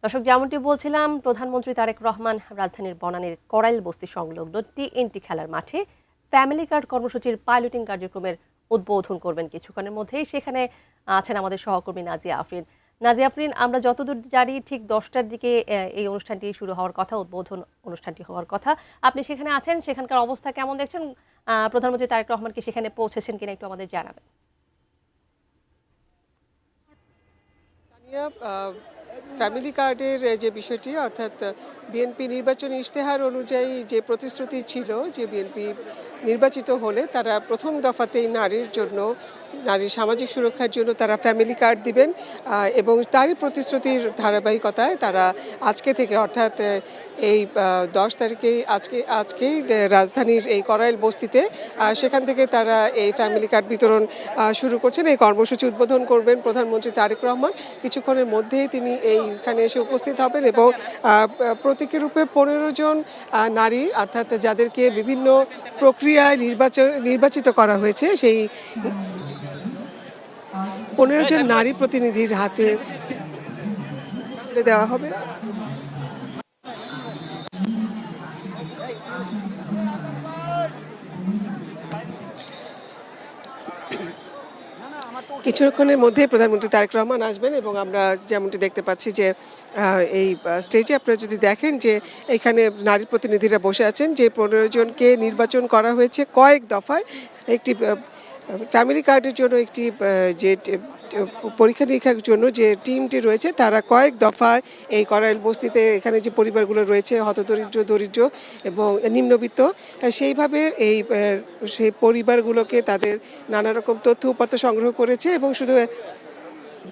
দর্শক, যেমনটি বলছিলাম, প্রধানমন্ত্রী তারেক রহমান রাজধানীর বনানীর করাইল বস্তি সংলগ্ন টি খেলার মাঠে ফ্যামিলি কার্ড কর্মসূচির পাইলটিং কার্যক্রমের উদ্বোধন করবেন কিছুক্ষণের মধ্যেই। সেখানে আছেন আমাদের সহকর্মী নাজিয়া আফরিন। নাজিয়া আফরিন, আমরা যতদূর জানি ঠিক 10টার দিকে এই অনুষ্ঠানটি শুরু হওয়ার কথা, উদ্বোধন অনুষ্ঠানটি হওয়ার কথা। আপনি সেখানে আছেন, সেখানকার অবস্থা কেমন দেখছেন? প্রধানমন্ত্রী তারেক রহমান কি সেখানে পৌঁছেছেন কিনা একটু আমাদের জানাবেন। ফ্যামিলি কার্ডের যে বিষয়টি, অর্থাৎ বিএনপি নির্বাচনী ইশতেহার অনুযায়ী যে প্রতিশ্রুতি ছিল যে বিএনপি নির্বাচিত হলে তারা প্রথম দফাতেই নারীর সামাজিক সুরক্ষার জন্য তারা ফ্যামিলি কার্ড দিবেন, এবং তারই প্রতিশ্রুতির ধারাবাহিকতায় তারা আজকে থেকে, অর্থাৎ এই 10 তারিখেই আজকেই রাজধানীর এই করাইল বস্তিতে সেখান থেকে তারা এই ফ্যামিলি কার্ড বিতরণ শুরু করছেন। এই কর্মসূচি উদ্বোধন করবেন প্রধানমন্ত্রী তারেক রহমান। কিছুক্ষণের মধ্যেই তিনি এইখানে এসে উপস্থিত হবেন এবং প্রতীকী রূপে 15 জন নারী, অর্থাৎ যাদেরকে বিভিন্ন প্রক্রিয়ায় নির্বাচিত করা হয়েছে, সেই 15 জন নারী প্রতিনিধির হাতে দেওয়া হবে। কিছুক্ষণের মধ্যে প্রধানমন্ত্রী তারেক রহমান আসবেন এবং আমরা যেমনটি দেখতে পাচ্ছি যে এই স্টেজে আপনারা যদি দেখেন যে এখানে নারী প্রতিনিধিরা বসে আছেন, যে 15 জনকে নির্বাচন করা হয়েছে কয়েক দফায়। একটি ফ্যামিলি কার্ডের জন্য একটি যে পরীক্ষা নিরীক্ষার জন্য যে টিমটি রয়েছে, তারা কয়েক দফায় এই করাইল বস্তিতে এখানে যে পরিবারগুলো রয়েছে, হতদরিদ্র, দরিদ্র এবং নিম্নবিত্ত, সেইভাবে সেই পরিবারগুলোকে তাদের নানা রকম তথ্য উপাত্ত সংগ্রহ করেছে। এবং শুধু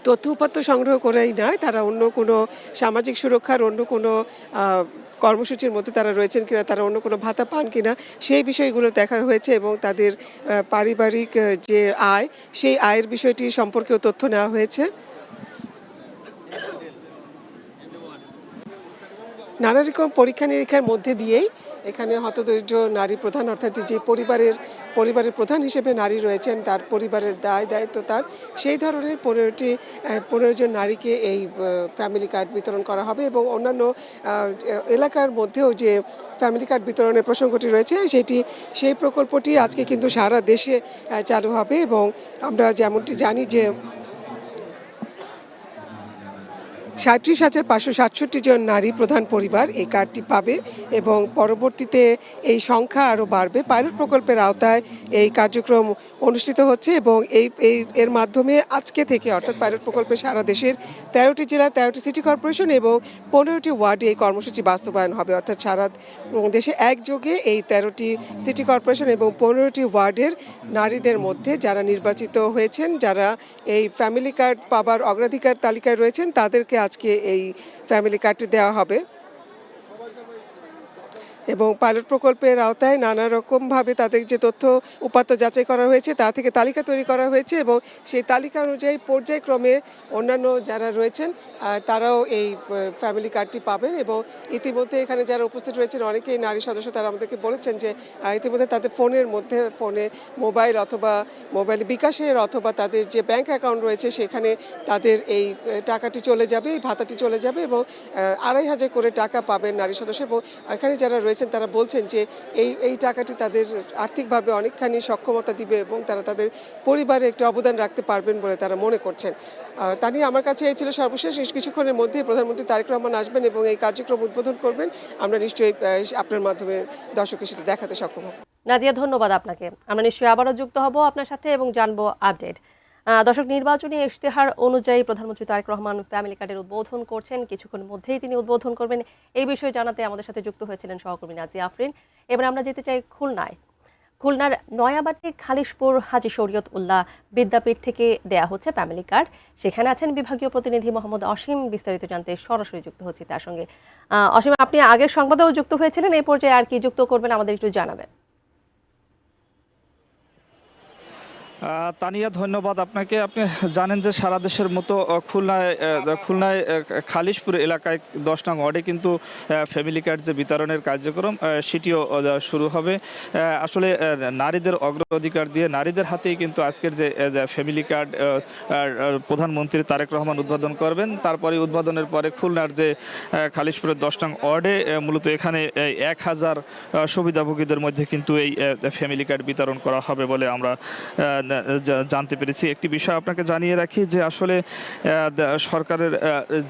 তথ্য উপাত্ত সংগ্রহ করেই নয়, তারা অন্য কোনো সামাজিক সুরক্ষার অন্য কোনো কর্মসূচির মধ্যে তারা রয়েছেন কিনা, তারা অন্য কোনো ভাতা পান কিনা, সেই বিষয়গুলো দেখা হয়েছে এবং তাদের পারিবারিক যে আয়, সেই আয়ের বিষয়টি সম্পর্কেও তথ্য নেওয়া হয়েছে। নানা রকম পরীক্ষা নিরীক্ষার মধ্যে দিয়েই এখানে হতদরিদ্র নারী প্রধান, অর্থাৎ যে পরিবারের প্রধান হিসেবে নারী রয়েছেন, তার পরিবারের দায়িত্ব তার, সেই ধরনের 15 জন নারীকে এই ফ্যামিলি কার্ড বিতরণ করা হবে। এবং অন্যান্য এলাকার মধ্যেও যে ফ্যামিলি কার্ড বিতরণের প্রসঙ্গটি রয়েছে, সেই প্রকল্পটি আজকে কিন্তু সারা দেশে চালু হবে। এবং আমরা যেমনটি জানি যে 37,567 জন নারী প্রধান পরিবার এই কার্ডটি পাবে এবং পরবর্তীতে এই সংখ্যা আরও বাড়বে। পাইলট প্রকল্পের আওতায় এই কার্যক্রম অনুষ্ঠিত হচ্ছে এবং এর মাধ্যমে আজকে থেকে, অর্থাৎ পাইলট প্রকল্পে সারা দেশের 13টি জেলার 13টি সিটি কর্পোরেশন এবং 15টি ওয়ার্ডে এই কর্মসূচি বাস্তবায়ন হবে। অর্থাৎ সারা দেশে একযোগে এই 13টি সিটি কর্পোরেশন এবং 15টি ওয়ার্ডের নারীদের মধ্যে যারা নির্বাচিত হয়েছেন, যারা এই ফ্যামিলি কার্ড পাবার অগ্রাধিকার তালিকায় রয়েছেন, তাদেরকে আজকে এই ফ্যামিলি কার্ডটি দেওয়া হবে। এবং পাইলট প্রকল্পের আওতায় নানা রকমভাবে তাদের যে তথ্য উপাত্ত যাচাই করা হয়েছে, তা থেকে তালিকা তৈরি করা হয়েছে এবং সেই তালিকা অনুযায়ী পর্যায়ক্রমে অন্যান্য যারা রয়েছেন তারাও এই ফ্যামিলি কার্ডটি পাবেন। এবং ইতিমধ্যে এখানে যারা উপস্থিত রয়েছেন অনেকেই নারী সদস্য, তারা আমাদেরকে বলেছেন যে ইতিমধ্যে তাদের ফোনে মোবাইল বিকাশের অথবা তাদের যে ব্যাংক অ্যাকাউন্ট রয়েছে, সেখানে তাদের এই টাকাটি চলে যাবে, এই ভাতাটি চলে যাবে এবং 2,500 করে টাকা পাবেন নারী সদস্য। এবং এখানে যারা রয়েছেন তারা বলছেন যে এই টাকাটি তাদের আর্থিকভাবে অনেকখানি সক্ষমতা দিবে এবং তারা তাদের পরিবারে একটি অবদান রাখতে পারবেন বলে তারা মনে করছেন। তা নিয়ে আমার কাছে এই ছিল সর্বশেষ। কিছুক্ষণের মধ্যেই প্রধানমন্ত্রী তারেক রহমান আসবেন এবং এই কার্যক্রম উদ্বোধন করবেন। আমরা নিশ্চয়ই আপনার মাধ্যমে দর্শককে সেটা দেখাতে সক্ষম হব। নাজিয়া, ধন্যবাদ আপনাকে। আমরা নিশ্চয়ই আবারও যুক্ত হব আপনার সাথে এবং জানবো আপডেট। দর্শক, নির্বাচনী ইশতেহার অনুযায়ী প্রধানমন্ত্রী তারেক রহমান ফ্যামিলি কার্ডের উদ্বোধন করছেন। কিছুক্ষণের মধ্যেই তিনি উদ্বোধন করবেন। এই বিষয়ে জানাতে আমাদের সাথে যুক্ত হয়েছিলেন সহকর্মী নাজিয়া আফরিন। এবার আমরা যেতে চাই খুলনায়। খুলনার নয়াবাটিক খালিশপুর হাজী শরীয়ত উল্লাহ বিদ্যাপীঠ থেকে দেয়া হচ্ছে ফ্যামিলি কার্ড। সেখানে আছেন বিভাগীয় প্রতিনিধি মোহাম্মদ অসীম। বিস্তারিত জানতে সরাসরি যুক্ত হচ্ছি তার সঙ্গে। অসীম, আপনি আগের সংবাদেও যুক্ত হয়েছিলেন, এই পর্যায়ে আর কি যুক্ত করবেন আমাদের একটু জানাবেন। তানিয়া, ধন্যবাদ আপনাকে। আপনি জানেন যে সারা দেশের মতো খুলনায় খালিশপুর এলাকায় 10 নং ওয়ার্ডে কিন্তু ফ্যামিলি কার্ড যে বিতরণের কার্যক্রম সেটিও শুরু হবে। আসলে নারীদের অগ্রাধিকার দিয়ে নারীদের হাতেই কিন্তু আজকের যে ফ্যামিলি কার্ড প্রধানমন্ত্রী তারেক রহমান উদ্বোধন করবেন। তারপরে উদ্বোধনের পরে খুলনার যে খালিশপুরের 10 নং ওয়ার্ডে মূলত এখানে 1000 সুবিধাভোগীদের মধ্যে কিন্তু এই ফ্যামিলি কার্ড বিতরণ করা হবে বলে আমরা জানতে পেরেছি। একটি বিষয় আপনাকে জানিয়ে রাখি যে আসলে সরকারের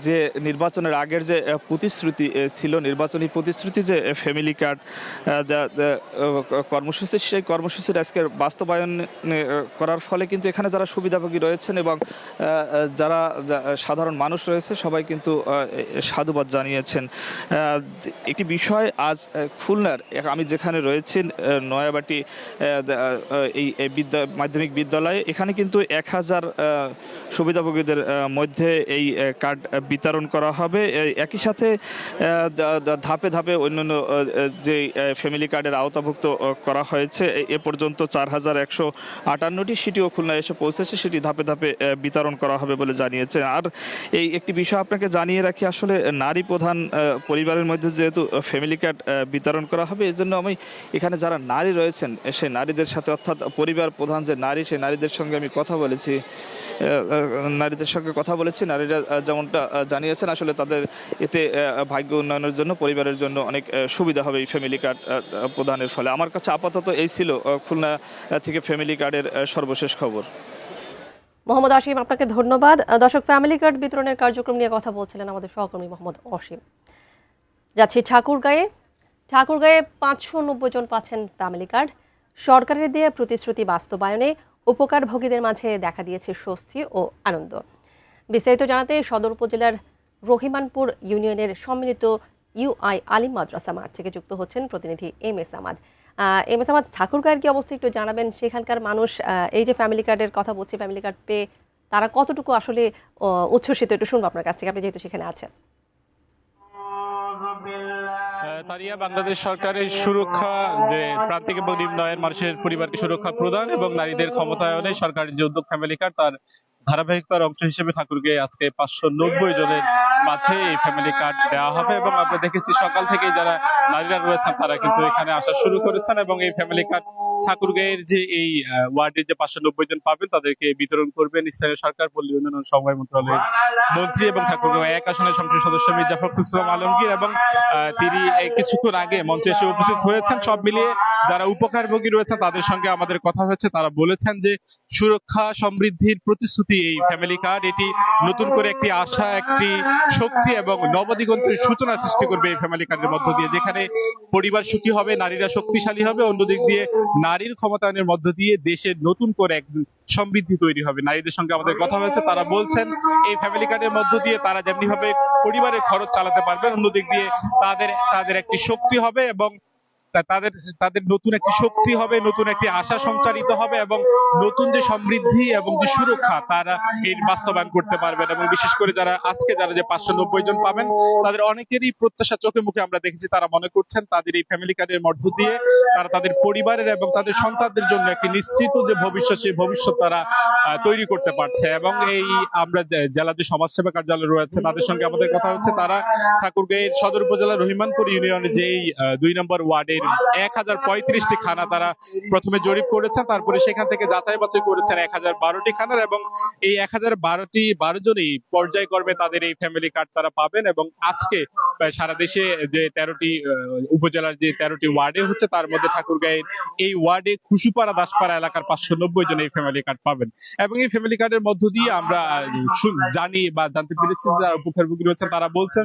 যে নির্বাচনের আগের যে প্রতিশ্রুতি ছিল, নির্বাচনী প্রতিশ্রুতি যে ফ্যামিলি কার্ড কর্মসূচি, সেই কর্মসূচির আজকের বাস্তবায়ন করার ফলে কিন্তু এখানে যারা সুবিধাভোগী রয়েছেন এবং যারা সাধারণ মানুষ রয়েছে সবাই কিন্তু সাধুবাদ জানিয়েছেন। একটি বিষয় আজ খুলনার আমি যেখানে রয়েছি নয়াবাটি এই মাধ্যমিক বিদ্যালয়ে, এখানে কিন্তু 1000 সুবিধাভোগীদের মধ্যে এই কার্ড বিতরণ করা হবে। একই সাথে ধাপে ধাপে অন্যান্য যে ফ্যামিলি কার্ডের আওতাভুক্ত করা হয়েছে এ পর্যন্ত 4158টি, সেটিও খুলনায় এসে পৌঁছেছে, সেটি ধাপে ধাপে বিতরণ করা হবে বলে জানিয়েছে। আর এই একটি বিষয় আপনাকে জানিয়ে রাখি, আসলে নারী প্রধান পরিবারের মধ্যে যেহেতু ফ্যামিলি কার্ড বিতরণ করা হবে, এই জন্য আমি এখানে যারা নারী রয়েছেন সেই নারীদের সাথে, অর্থাৎ পরিবার প্রধান যে নারী, সেই নারীদের সঙ্গে আমি কথা বলেছি। নারীরা যেমনটা জানিয়েছেন আসলে তাদের এতে ভাগ্য উন্নয়নের জন্য, পরিবারের জন্য অনেক সুবিধা হবে এই ফ্যামিলি কার্ড প্রদানের ফলে। আমার কাছে আপাতত এই ছিল খুলনা থেকে ফ্যামিলি কার্ডের সর্বশেষ খবর। মোহাম্মদ অসীম, আপনাকে ধন্যবাদ। দর্শক, ফ্যামিলি কার্ড বিতরণের কার্যক্রম নিয়ে কথা বলছিলেন আমাদের সহকর্মী মোহাম্মদ অসীম। যাচ্ছি ঠাকুরগাঁয়ে। 590 জন পাচ্ছেন ফ্যামিলি কার্ড। সরকারের দিয়ে প্রতিশ্রুতি বাস্তবায়নে উপকারভোগীদের মাঝে দেখা দিয়েছে স্বস্তি ও আনন্দ। বিস্তারিত জানাতে সদর উপজেলার রহিমানপুর ইউনিয়নের সম্মিলিত UI আলিম মাদ্রাসা মাঠ থেকে যুক্ত হচ্ছেন প্রতিনিধি MS আমাদ। MS আমাদ, ঠাকুরগাঁয়ের কি অবস্থা একটু জানাবেন? সেখানকার মানুষ এই যে ফ্যামিলি কার্ডের কথা বলছি, ফ্যামিলি কার্ড পেয়ে তারা কতটুকু আসলে উচ্ছ্বসিত, একটু শুনবো আপনার কাছ থেকে, আপনি যেহেতু সেখানে আছেন। তারিয়া, বাংলাদেশ সরকারের সুরক্ষা, যে প্রান্তিক এবং নিম্ন আয়ের মানুষের পরিবারকে সুরক্ষা প্রদান এবং নারীদের ক্ষমতায়নে সরকারের যে উদ্যোগ ফ্যামিলি কার্ড, তার ধারাবাহিকতার অংশ হিসেবে ঠাকুরগাঁয়ে আজকে 590 জনের মাঝে এই ফ্যামিলি কার্ড দেওয়া হবে। এবং আমরা দেখেছি সকাল থেকে যারা নারীরা রয়েছেন তারা কিন্তু এখানে আসা শুরু করেছেন এবং এই ফ্যামিলি কার্ড ঠাকুরগাঁয়ের যে এই ওয়ার্ডের যে 590 জন পাবেন তাদেরকে বিতরণ করবেন স্থানীয় সরকার, পল্লী উন্নয়ন সমবায় মন্ত্রণালয়ের মন্ত্রী এবং ঠাকুরগাঁও 1 আসনের সংসদ সদস্য মির্জা ফখরুল ইসলাম আলমগীর। এবং তিনি কিছুক্ষণ আগে মঞ্চে এসে উপস্থিত হয়েছেন। সব মিলিয়ে যারা উপকারভোগী রয়েছেন তাদের সঙ্গে আমাদের কথা হয়েছে। তারা বলেছেন যে সুরক্ষা সমৃদ্ধির প্রতিশ্রুতি এই ফ্যামিলি কার্ড, এটি নতুন করে একটি আশা, একটি শক্তি এবং নবদিগন্তের সূচনা সৃষ্টি করবে এই ফ্যামিলি কার্ডের মধ্য দিয়ে, যেখানে পরিবার সুখী হবে, নারীরা শক্তিশালী হবে, অন্যদিক দিয়ে নারীর ক্ষমতায়নের মধ্য দিয়ে দেশের নতুন করে এক সমৃদ্ধি তৈরি হবে। নারীদের সঙ্গে আমাদের কথা হয়েছে, তারা বলছেন এই ফ্যামিলি কার্ডের মধ্য দিয়ে তারা যেমনি ভাবে পরিবারের খরচ চালাতে পারবেন, অন্যদিক দিয়ে তাদের একটি শক্তি হবে এবং তাদের নতুন একটি শক্তি হবে, নতুন একটি আশা সঞ্চারিত হবে এবং নতুন যে সমৃদ্ধি এবং যে সুরক্ষা তারা এর বাস্তবায়ন করতে পারবেন। এবং বিশেষ করে যারা যে 590 জন পাবেন তাদের অনেকেরই প্রত্যাশা চোখে মুখে আমরা দেখেছি। তারা মনে করছেন তাদের এই ফ্যামিলি কার্ডের মধ্য দিয়ে তারা তাদের পরিবারের এবং তাদের সন্তানদের জন্য একটি নিশ্চিত যে ভবিষ্যৎ, সেই ভবিষ্যৎ তারা তৈরি করতে পারছে। এবং এই আমরা জেলা যে সমাজসেবা কার্যালয় রয়েছে তাদের সঙ্গে আমাদের কথা হচ্ছে, তারা ঠাকুরগাঁয়ের সদর উপজেলার রহিমানপুর ইউনিয়নে যেই 2 নম্বর ওয়ার্ডে 1035টি খানা তারা প্রথমে জরিপ করেছেন, তারপরে সেখান থেকে যাচাই বাছাই করেছেন 1012টি খানার। এবং এই 1012 জনই পর্যায়ক্রমে তাদের এই ফ্যামিলি কার্ড তারা পাবেন। এবং আজকে সারা দেশে যে 13টি উপজেলার যে 13টি ওয়ার্ডে হচ্ছে, তার মধ্যে ঠাকুরগাঁয়ের এই ওয়ার্ডে খুশুপাড়া দাসপাড়া এলাকার 590 জন এই ফ্যামিলি কার্ড পাবেন। এবং এই ফ্যামিলি কার্ডের মধ্য দিয়ে আমরা জানি বা জানতে পেরেছি যারা উপকারভোগী রয়েছেন তারা বলছেন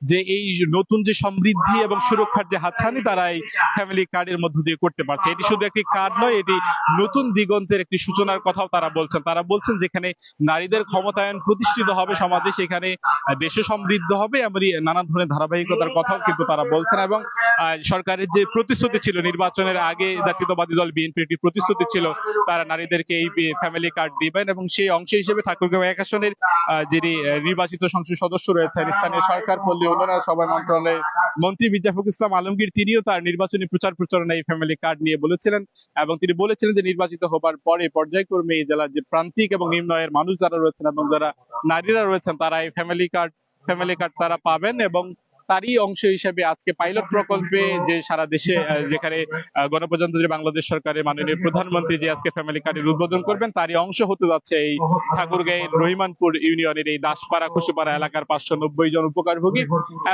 যে এই নতুন যে সমৃদ্ধি এবং সুরক্ষার যে হাতছানি তারা এই ফ্যামিলি কার্ডের মধ্য দিয়ে করতে পারছে। এটি শুধু একটি কার্ড নয়, এটি নতুন দিগন্তের একটি সূচনার কথাও তারা বলছেন। তারা বলছেন যেখানে নারীদের ক্ষমতায়ন প্রতিষ্ঠিত হবে সমাজে, সেখানে দেশে সমৃদ্ধ হবে, এমনই নানা ধরনের ধারাবাহিকতার কথাও কিন্তু তারা বলছেন। এবং সরকারের যে প্রতিশ্রুতি ছিল নির্বাচনের আগে, জাতীয়তাবাদী দল বিএনপির একটি প্রতিশ্রুতি ছিল তারা নারীদেরকে এই ফ্যামিলি কার্ড দিবেন, এবং সেই অংশ হিসেবে ঠাকুরগাঁও 1 আসনের যিনি নির্বাচিত সংসদ সদস্য রয়েছেন স্থানীয় সরকার, পল্লী উন্নয়ন সমবায় মন্ত্রণালয়ের মন্ত্রী মির্জা ফখরুল ইসলাম আলমগীর তিনিও তার নির্বাচনী প্রচার প্রচারণা এই ফ্যামিলি কার্ড নিয়ে বলেছিলেন এবং তিনি বলেছিলেন যে নির্বাচিত হবার পরে পর্যায়ক্রমে এই জেলার যে প্রান্তিক এবং নিম্ন আয়ের মানুষ যারা রয়েছেন এবং যারা নারীরা রয়েছেন তারা এই ফ্যামিলি কার্ড তারা পাবেন এবং তারই অংশ হিসেবে আজকে পাইলট প্রকল্পে যে সারা দেশে যেখানে গণপ্রজাতন্ত্রী বাংলাদেশ সরকারের মাননীয় প্রধানমন্ত্রী যে আজকে ফ্যামিলি কার্ডের উদ্বোধন করবেন তারই অংশ হতে যাচ্ছে এই ঠাকুরগাঁয়ের রহিমানপুর ইউনিয়নের এই দাসপাড়া খুশুপাড়া এলাকার 590 জন উপকারভোগী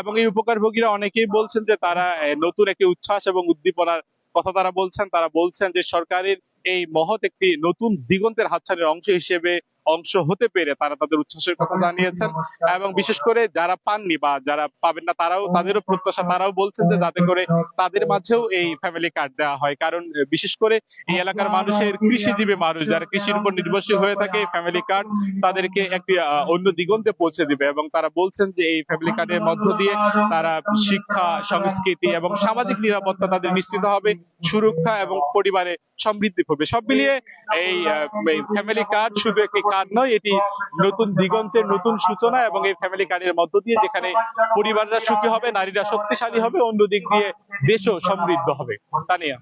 এবং এই উপকারভোগীরা অনেকেই বলছেন যে তারা নতুন একটি উচ্ছ্বাস এবং উদ্দীপনার কথা তারা বলছেন যে সরকারের এই মহৎ একটি নতুন দিগন্তের হাতছানির অংশ হতে পেরে তারা তাদের উচ্ছ্বাসের কথা জানিয়েছেন এবং বিশেষ করে যারা পাননি বা যারা পাবেন না তাদেরও প্রত্যাশা, তারাও বলছেন যে যাতে করে তাদের মাঝেও এই ফ্যামিলি কার্ড দেওয়া হয়, কারণ বিশেষ করে এই এলাকার মানুষের কৃষিজীবী মানুষ যারা কৃষির উপর নির্ভরশীল হয়ে থাকে এই ফ্যামিলি কার্ড তাদেরকে একটি অন্য দিগন্তে পৌঁছে দিবে এবং তারা বলছেন যে এই ফ্যামিলি কার্ডের মধ্য দিয়ে তারা শিক্ষা, সংস্কৃতি এবং সামাজিক নিরাপত্তা তাদের নিশ্চিত হবে, সুরক্ষা এবং পরিবারে সমৃদ্ধি করবে। সব মিলিয়ে এই ফ্যামিলি কার্ড শুধু একটি কার্ড নয়, এটি নতুন দিগন্তের নতুন সূচনা এবং এই ফ্যামিলি কার্ডের মধ্য দিয়ে যেখানে পরিবাররা সুখী হবে, নারীরা শক্তিশালী হবে, অন্য দিক দিয়ে দেশও সমৃদ্ধ হবে। তানিয়া।